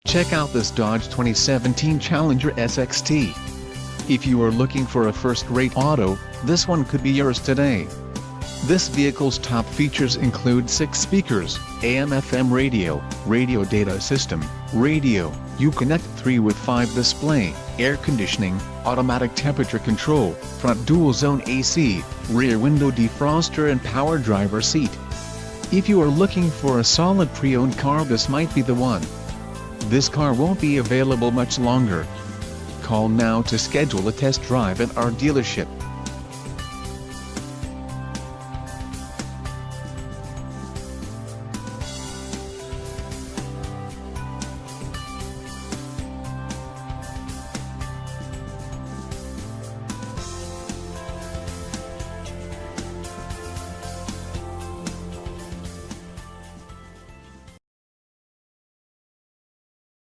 Check out this Dodge 2017 Challenger SXT. If you are looking for a first-rate auto, this one could be yours today. This vehicle's top features include 6 speakers, AM/FM radio, radio data system, radio, Uconnect 3 with 5 display, air conditioning, automatic temperature control, front dual-zone AC, rear window defroster and power driver seat. If you are looking for a solid pre-owned car, this might be the one. This car won't be available much longer. Call now to schedule a test drive at our dealership.